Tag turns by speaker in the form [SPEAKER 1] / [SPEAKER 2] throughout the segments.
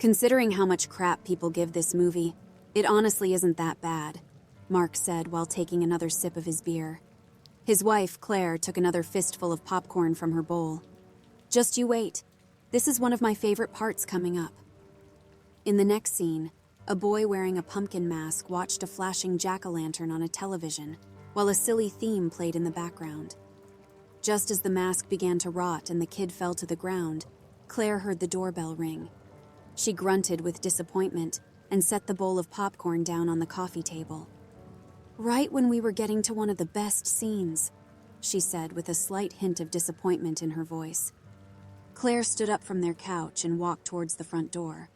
[SPEAKER 1] Considering how much crap people give this movie, it honestly isn't that bad, Mark said while taking another sip of his beer. His wife, Claire, took another fistful of popcorn from her bowl. Just you wait. This is one of my favorite parts coming up. In the next scene, a boy wearing a pumpkin mask watched a flashing jack-o'-lantern on a television while a silly theme played in the background. Just as the mask began to rot and the kid fell to the ground, Claire heard the doorbell ring. She grunted with disappointment and set the bowl of popcorn down on the coffee table. Right when we were getting to one of the best scenes, she said with a slight hint of disappointment in her voice. Claire stood up from their couch and walked towards the front door.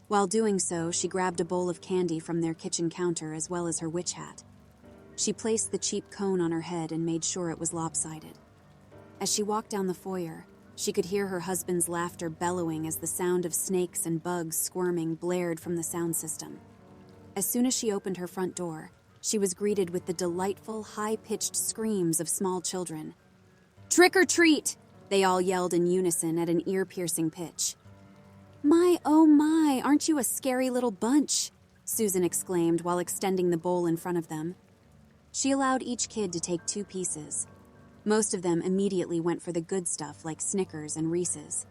[SPEAKER 1] While doing so, she grabbed a bowl of candy from their kitchen counter as well as her witch hat. She placed the cheap cone on her head and made sure it was lopsided. As she walked down the foyer, she could hear her husband's laughter bellowing as the sound of snakes and bugs squirming blared from the sound system. As soon as she opened her front door, she was greeted with the delightful, high-pitched screams of small children. "Trick or treat!" they all yelled in unison at an ear-piercing pitch. "My, oh my, aren't you a scary little bunch?" Susan exclaimed while extending the bowl in front of them. She allowed each kid to take 2 pieces. Most of them immediately went for the good stuff like Snickers and Reese's.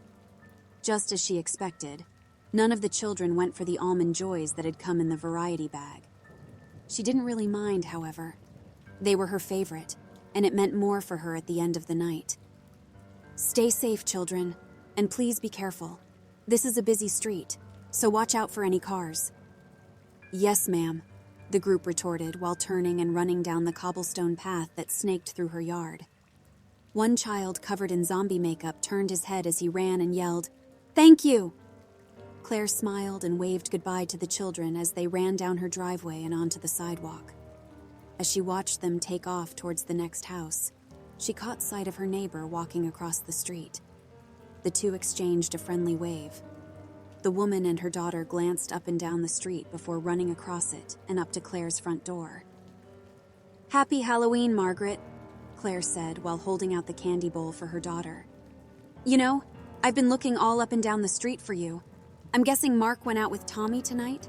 [SPEAKER 1] Just as she expected, none of the children went for the almond joys that had come in the variety bag. She didn't really mind, however. They were her favorite, and it meant more for her at the end of the night. "Stay safe, children, and please be careful. This is a busy street, so watch out for any cars." "Yes, ma'am," the group retorted while turning and running down the cobblestone path that snaked through her yard. One child covered in zombie makeup turned his head as he ran and yelled, "Thank you!" Claire smiled and waved goodbye to the children as they ran down her driveway and onto the sidewalk. As she watched them take off towards the next house, she caught sight of her neighbor walking across the street. The two exchanged a friendly wave. The woman and her daughter glanced up and down the street before running across it and up to Claire's front door. "Happy Halloween, Margaret," Claire said while holding out the candy bowl for her daughter. "You know, I've been looking all up and down the street for you. I'm guessing Mark went out with Tommy tonight?"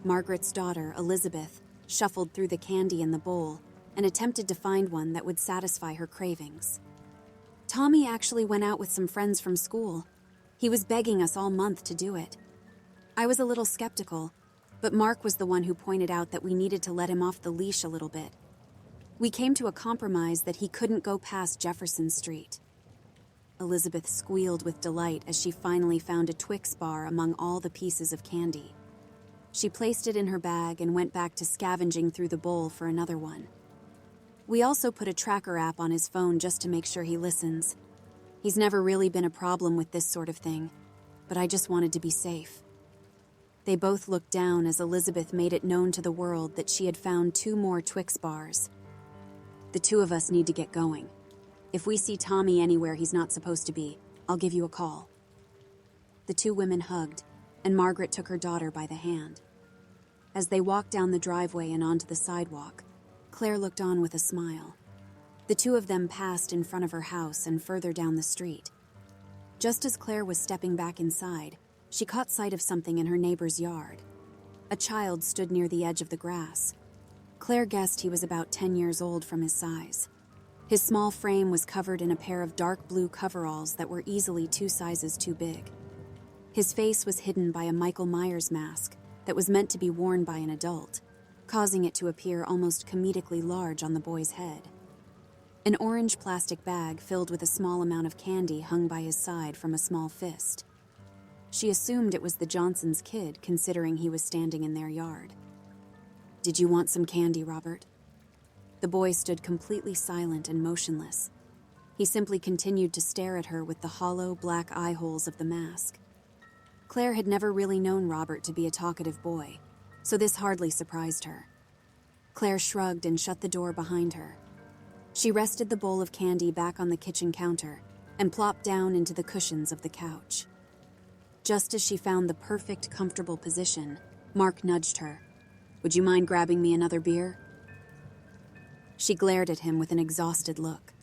[SPEAKER 1] Margaret's daughter, Elizabeth, shuffled through the candy in the bowl and attempted to find one that would satisfy her cravings. "Tommy actually went out with some friends from school. He was begging us all month to do it. I was a little skeptical, but Mark was the one who pointed out that we needed to let him off the leash a little bit. We came to a compromise that he couldn't go past Jefferson Street." Elizabeth squealed with delight as she finally found a Twix bar among all the pieces of candy. She placed it in her bag and went back to scavenging through the bowl for another one. "We also put a tracker app on his phone just to make sure he listens. He's never really been a problem with this sort of thing, but I just wanted to be safe." They both looked down as Elizabeth made it known to the world that she had found 2 more Twix bars. "The 2 of us need to get going. If we see Tommy anywhere he's not supposed to be, I'll give you a call." The 2 women hugged, and Margaret took her daughter by the hand. As they walked down the driveway and onto the sidewalk, Claire looked on with a smile. The 2 of them passed in front of her house and further down the street. Just as Claire was stepping back inside, she caught sight of something in her neighbor's yard. A child stood near the edge of the grass. Claire guessed he was about 10 years old from his size. His small frame was covered in a pair of dark blue coveralls that were easily 2 sizes too big. His face was hidden by a Michael Myers mask that was meant to be worn by an adult, causing it to appear almost comedically large on the boy's head. An orange plastic bag filled with a small amount of candy hung by his side from a small fist. She assumed it was the Johnsons' kid, considering he was standing in their yard. "Did you want some candy, Robert?" The boy stood completely silent and motionless. He simply continued to stare at her with the hollow, black eye holes of the mask. Claire had never really known Robert to be a talkative boy, so this hardly surprised her. Claire shrugged and shut the door behind her. She rested the bowl of candy back on the kitchen counter and plopped down into the cushions of the couch. Just as she found the perfect, comfortable position, Mark nudged her. "Would you mind grabbing me another beer?" She glared at him with an exhausted look.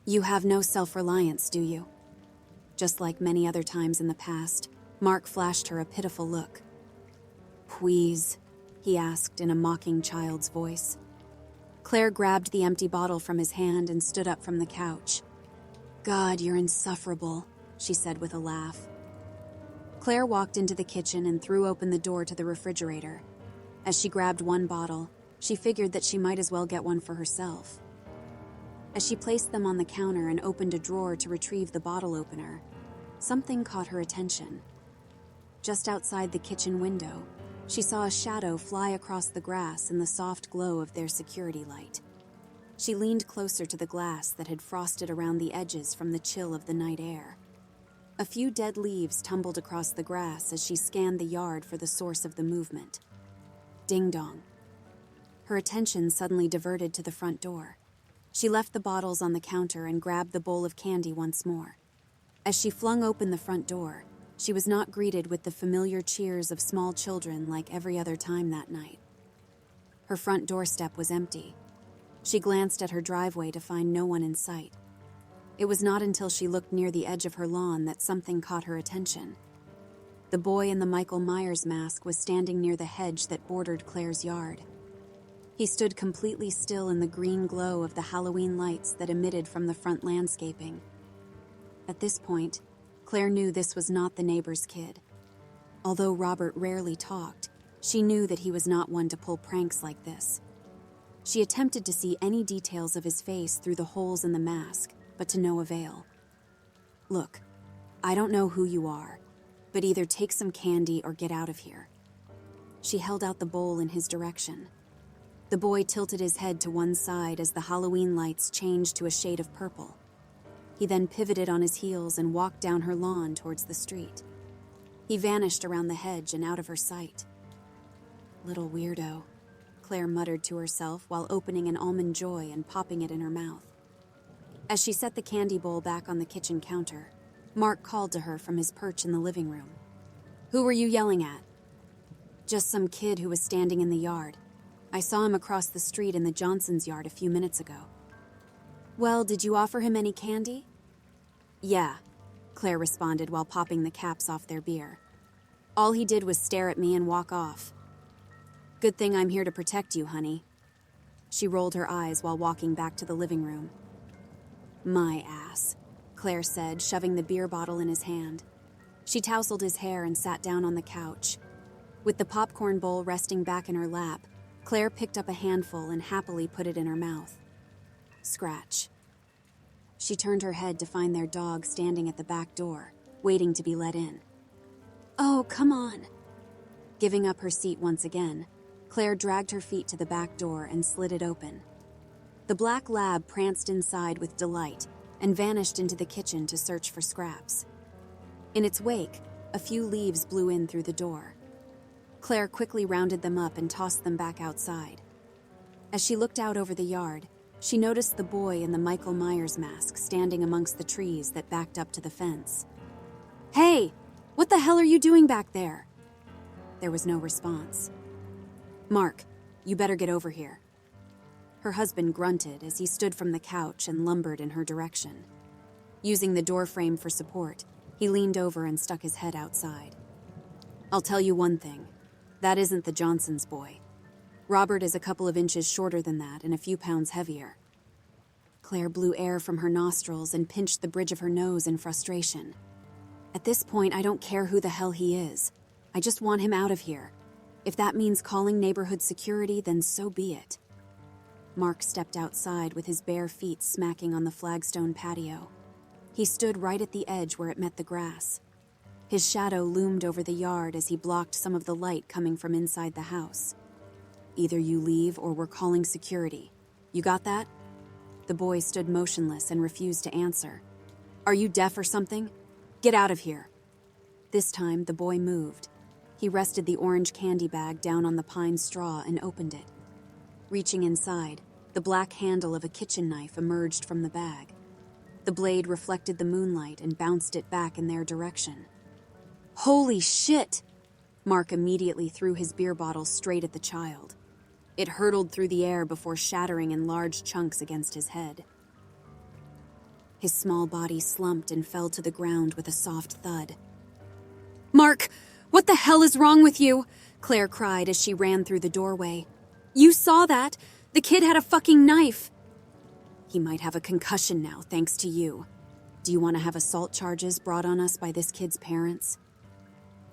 [SPEAKER 1] "You have no self-reliance, do you?" Just like many other times in the past, Mark flashed her a pitiful look. "Please," he asked in a mocking child's voice. Claire grabbed the empty bottle from his hand and stood up from the couch. "God, you're insufferable," she said with a laugh. Claire walked into the kitchen and threw open the door to the refrigerator. As she grabbed one bottle, she figured that she might as well get one for herself. As she placed them on the counter and opened a drawer to retrieve the bottle opener, something caught her attention. Just outside the kitchen window, she saw a shadow fly across the grass in the soft glow of their security light. She leaned closer to the glass that had frosted around the edges from the chill of the night air. A few dead leaves tumbled across the grass as she scanned the yard for the source of the movement. Ding-dong. Her attention suddenly diverted to the front door. She left the bottles on the counter and grabbed the bowl of candy once more. As she flung open the front door, she was not greeted with the familiar cheers of small children like every other time that night. Her front doorstep was empty. She glanced at her driveway to find no one in sight. It was not until she looked near the edge of her lawn that something caught her attention. The boy in the Michael Myers mask was standing near the hedge that bordered Claire's yard. He stood completely still in the green glow of the Halloween lights that emitted from the front landscaping. At this point, Claire knew this was not the neighbor's kid. Although Robert rarely talked, she knew that he was not one to pull pranks like this. She attempted to see any details of his face through the holes in the mask, but to no avail. "Look, I don't know who you are, but either take some candy or get out of here." She held out the bowl in his direction. The boy tilted his head to one side as the Halloween lights changed to a shade of purple. He then pivoted on his heels and walked down her lawn towards the street. He vanished around the hedge and out of her sight. "Little weirdo," Claire muttered to herself while opening an almond joy and popping it in her mouth. As she set the candy bowl back on the kitchen counter, Mark called to her from his perch in the living room. "Who were you yelling at?" "Just some kid who was standing in the yard. I saw him across the street in the Johnson's yard a few minutes ago." "Well, did you offer him any candy?" "Yeah," Claire responded while popping the caps off their beer. "All he did was stare at me and walk off." "Good thing I'm here to protect you, honey." She rolled her eyes while walking back to the living room. "My ass," Claire said, shoving the beer bottle in his hand. She tousled his hair and sat down on the couch. With the popcorn bowl resting back in her lap, Claire picked up a handful and happily put it in her mouth. Scratch. She turned her head to find their dog standing at the back door, waiting to be let in. "Oh, come on." Giving up her seat once again, Claire dragged her feet to the back door and slid it open. The black lab pranced inside with delight and vanished into the kitchen to search for scraps. In its wake, a few leaves blew in through the door. Claire quickly rounded them up and tossed them back outside. As she looked out over the yard, she noticed the boy in the Michael Myers mask standing amongst the trees that backed up to the fence. "Hey, what the hell are you doing back there?" There was no response. "Mark, you better get over here." Her husband grunted as he stood from the couch and lumbered in her direction. Using the doorframe for support, he leaned over and stuck his head outside. "I'll tell you one thing. That isn't the Johnson's boy. Robert is a couple of inches shorter than that and a few pounds heavier." Claire blew air from her nostrils and pinched the bridge of her nose in frustration. "At this point, I don't care who the hell he is. I just want him out of here. If that means calling neighborhood security, then so be it." Mark stepped outside with his bare feet smacking on the flagstone patio. He stood right at the edge where it met the grass. His shadow loomed over the yard as he blocked some of the light coming from inside the house. "Either you leave or we're calling security. You got that?" The boy stood motionless and refused to answer. "Are you deaf or something? Get out of here." This time, the boy moved. He rested the orange candy bag down on the pine straw and opened it. Reaching inside, the black handle of a kitchen knife emerged from the bag. The blade reflected the moonlight and bounced it back in their direction. "Holy shit!" Mark immediately threw his beer bottle straight at the child. It hurtled through the air before shattering in large chunks against his head. His small body slumped and fell to the ground with a soft thud. Mark, what the hell is wrong with you? Claire cried as she ran through the doorway. You saw that? The kid had a fucking knife. He might have a concussion now, thanks to you. Do you want to have assault charges brought on us by this kid's parents?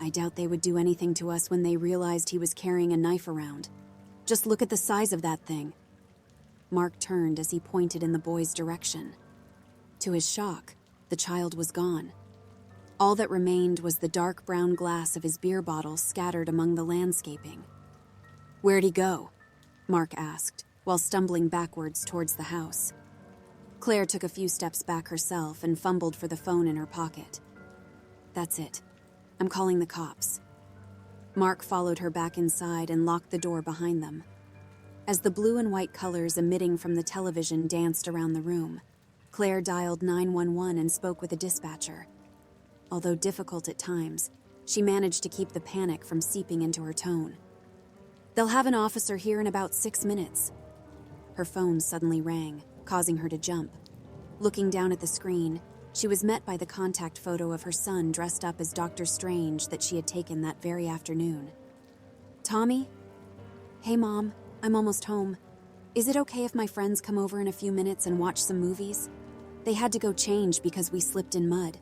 [SPEAKER 1] I doubt they would do anything to us when they realized he was carrying a knife around. Just look at the size of that thing. Mark turned as he pointed in the boy's direction. To his shock, the child was gone. All that remained was the dark brown glass of his beer bottle scattered among the landscaping. Where'd he go? Mark asked, while stumbling backwards towards the house. Claire took a few steps back herself and fumbled for the phone in her pocket. That's it. I'm calling the cops. Mark followed her back inside and locked the door behind them. As the blue and white colors emitting from the television danced around the room, Claire dialed 911 and spoke with a dispatcher. Although difficult at times, she managed to keep the panic from seeping into her tone. They'll have an officer here in about 6 minutes. Her phone suddenly rang, causing her to jump. Looking down at the screen, she was met by the contact photo of her son dressed up as Dr. Strange that she had taken that very afternoon. Tommy? Hey, Mom, I'm almost home. Is it okay if my friends come over in a few minutes and watch some movies? They had to go change because we slipped in mud.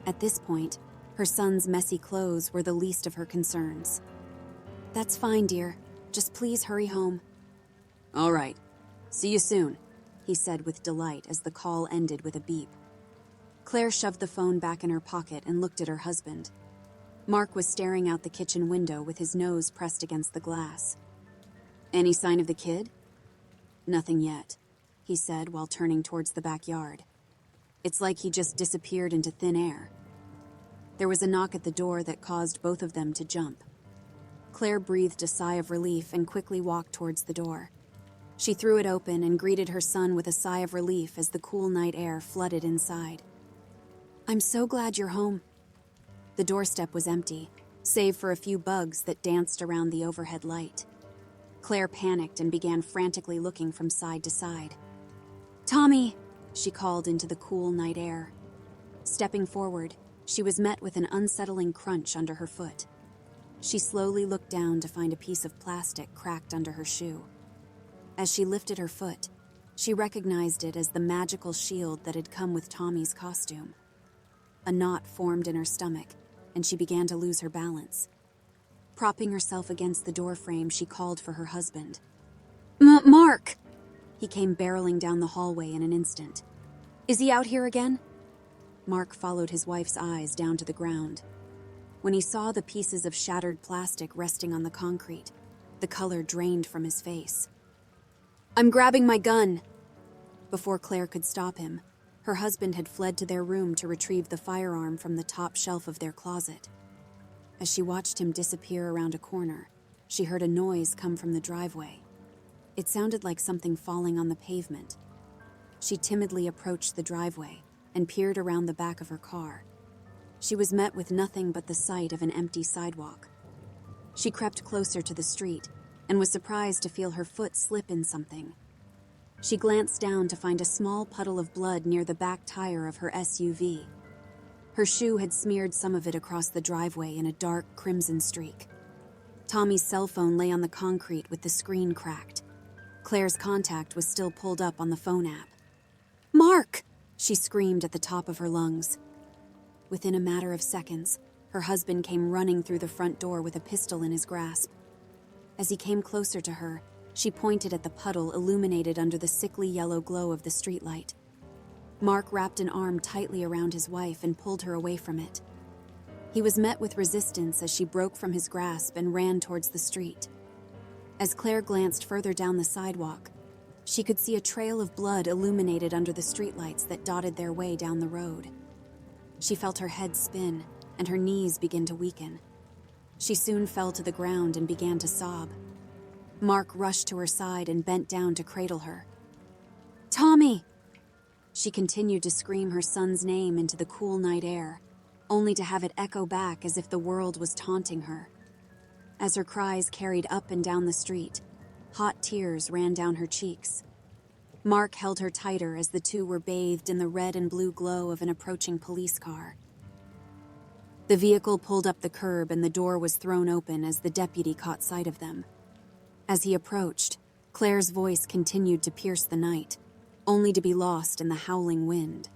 [SPEAKER 1] At this point, her son's messy clothes were the least of her concerns. That's fine, dear. Just please hurry home. All right. See you soon, he said with delight as the call ended with a beep. Claire shoved the phone back in her pocket and looked at her husband. Mark was staring out the kitchen window with his nose pressed against the glass. Any sign of the kid? Nothing yet, he said while turning towards the backyard. It's like he just disappeared into thin air. There was a knock at the door that caused both of them to jump. Claire breathed a sigh of relief and quickly walked towards the door. She threw it open and greeted her son with a sigh of relief as the cool night air flooded inside. I'm so glad you're home. The doorstep was empty, save for a few bugs that danced around the overhead light. Claire panicked and began frantically looking from side to side. Tommy, she called into the cool night air. Stepping forward, she was met with an unsettling crunch under her foot. She slowly looked down to find a piece of plastic cracked under her shoe. As she lifted her foot, she recognized it as the magical shield that had come with Tommy's costume. A knot formed in her stomach, and she began to lose her balance. Propping herself against the doorframe, she called for her husband. Mark! He came barreling down the hallway in an instant. Is he out here again? Mark followed his wife's eyes down to the ground. When he saw the pieces of shattered plastic resting on the concrete, the color drained from his face. I'm grabbing my gun. Before Claire could stop him, her husband had fled to their room to retrieve the firearm from the top shelf of their closet. As she watched him disappear around a corner, she heard a noise come from the driveway. It sounded like something falling on the pavement. She timidly approached the driveway and peered around the back of her car. She was met with nothing but the sight of an empty sidewalk. She crept closer to the street and was surprised to feel her foot slip in something. She glanced down to find a small puddle of blood near the back tire of her SUV. Her shoe had smeared some of it across the driveway in a dark crimson streak. Tommy's cell phone lay on the concrete with the screen cracked. Claire's contact was still pulled up on the phone app. Mark! She screamed at the top of her lungs. Within a matter of seconds, her husband came running through the front door with a pistol in his grasp. As he came closer to her, she pointed at the puddle illuminated under the sickly yellow glow of the streetlight. Mark wrapped an arm tightly around his wife and pulled her away from it. He was met with resistance as she broke from his grasp and ran towards the street. As Claire glanced further down the sidewalk, she could see a trail of blood illuminated under the streetlights that dotted their way down the road. She felt her head spin and her knees begin to weaken. She soon fell to the ground and began to sob. Mark rushed to her side and bent down to cradle her. Tommy! She continued to scream her son's name into the cool night air, only to have it echo back as if the world was taunting her. As her cries carried up and down the street, hot tears ran down her cheeks. Mark held her tighter as the two were bathed in the red and blue glow of an approaching police car. The vehicle pulled up the curb and the door was thrown open as the deputy caught sight of them. As he approached, Claire's voice continued to pierce the night, only to be lost in the howling wind.